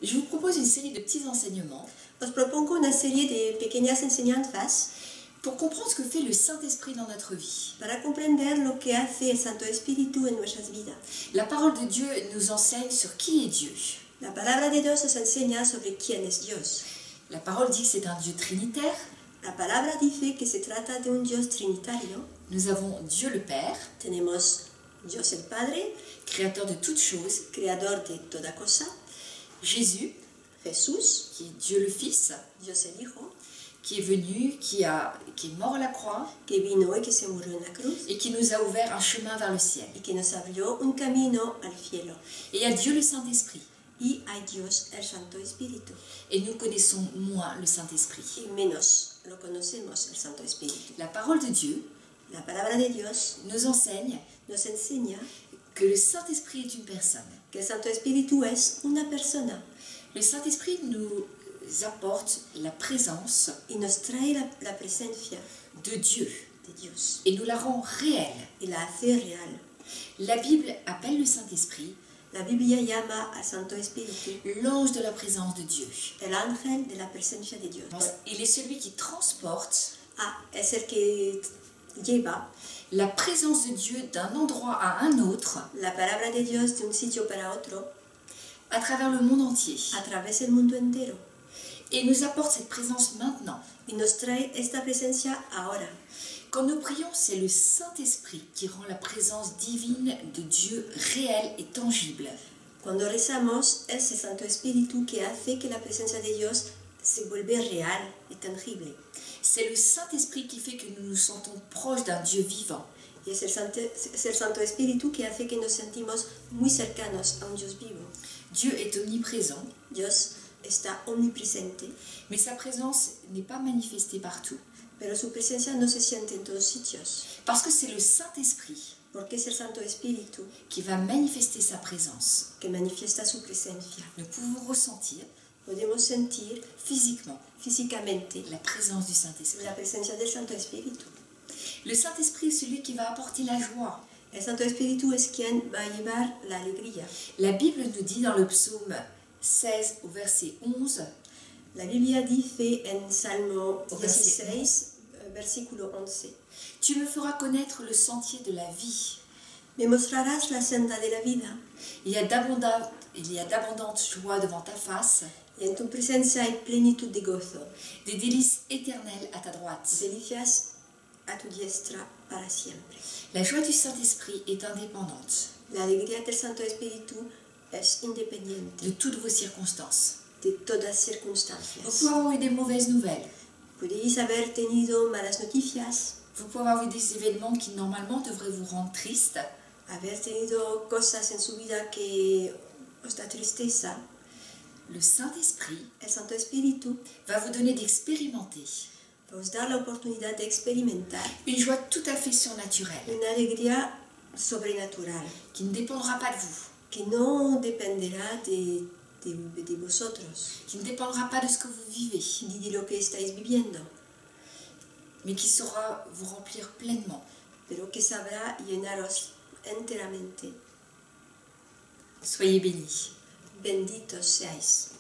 Je vous propose une série de petits enseignements Os propongo una serie de pequeñas enseñanzas pour comprendre ce que fait le Saint-Esprit dans notre vie. para comprender lo que hace el Santo Espíritu en nuestras vidas. La parole de Dieu nous enseigne sur qui est Dieu. La palabra de Dios nos enseña sobre quién es Dios. La parole dit que c'est un Dieu trinitaire. La palabra dice que se trata de un Dios trinitario. Nous avons Dieu le Père, Tenemos Dios el Padre, créateur de toutes choses, creador de toda cosa, Jésus, Jesús, qui est Dieu le Fils, Dios el Hijo, qui est venu, qui est mort à la croix que vino y que se murió en la cruz et qui nous a ouvert un chemin vers le ciel. y que nos abrió un camino al cielo. Et il y a Dieu le Saint-Esprit. Y hay Dios el Santo Espíritu. Et nous connaissons moins le Saint-Esprit. Y menos lo conocemos el Santo Espíritu. La parole de Dieu La palabra de Dios nous enseigne nos enseña que le Saint-Esprit est une personne. que el Santo Espíritu es una persona Le Saint-Esprit nous apporte la présence y nos trae la presencia de Dieu de Dios et nous la rend réelle. y la hace real. La Bible appelle le Saint-Esprit La Biblia llama al Santo Espíritu l'ange de la présence de Dieu. el ángel de la presencia de Dios. Il est celui qui transporte Es el que lleva la présence de Dieu d'un endroit à un autre la palabra de Dios de un sitio para otro à travers le monde entier a través del mundo entero et nous apporte cette présence maintenant. y nos trae esta presencia ahora. Quand nous prions, c'est le Saint-Esprit qui rend la présence divine de Dieu réelle et tangible. Cuando rezamos es el Santo Espíritu que hace que la presencia de Dios se vuelve real y tangible. C'est le Saint-Esprit qui fait que nous nous sentons proches d'un Dieu vivant. Y es el Santo Espíritu que hace que nos sentimos muy cercanos a un Dios vivo. Dieu est omniprésent, Dios está omnipresente, mais sa présence n'est pas manifestée partout. pero su presencia no se siente en todos sitios, Parce que c'est le Saint-Esprit porque es el Santo Espíritu qui va manifester sa présence. que manifiesta su presencia. Nous pouvons ressentir Podemos sentir physiquement físicamente la présence du Saint-Esprit. la presencia del Santo Espíritu. Le Saint-Esprit est celui qui va apporter la joie. El Santo Espíritu es quien va a llevar la alegría. La Bible nous dit dans le psaume 16 au verset 11, La Biblia dice en Salmo Verset 16, versículo 11, tu me feras connaître le sentier de la vie. me mostrarás la senda de la vida, Il y a d'abondantes joies devant ta face, y en tu presencia hay plenitud de gozo, des délices éternelles à ta droite. delicias a tu diestra para siempre. La joie du Saint-Esprit est indépendante La alegría del Santo Espíritu es independiente de toutes vos circonstances. de todas Vous circunstancias. pouvez avoir eu des mauvaises nouvelles. Podéis haber tenido malas noticias, Vous pouvez avoir eu des événements qui normalement devraient vous rendre triste. haber tenido cosas en su vida que os da tristeza. Le Saint-Esprit El Santo Espíritu va vous donner d'expérimenter va os dar la oportunidad de experimentar une joie tout à fait surnaturelle una alegría sobrenatural qui ne dépendra pas de vous, que no dependerá de vosotros qui ne dépendra pas de ce que vous vivez, ni de lo que estáis viviendo, mais qui saura vous remplir pleinement. pero que sabrá llenaros enteramente. Soyez bénis. Benditos seáis.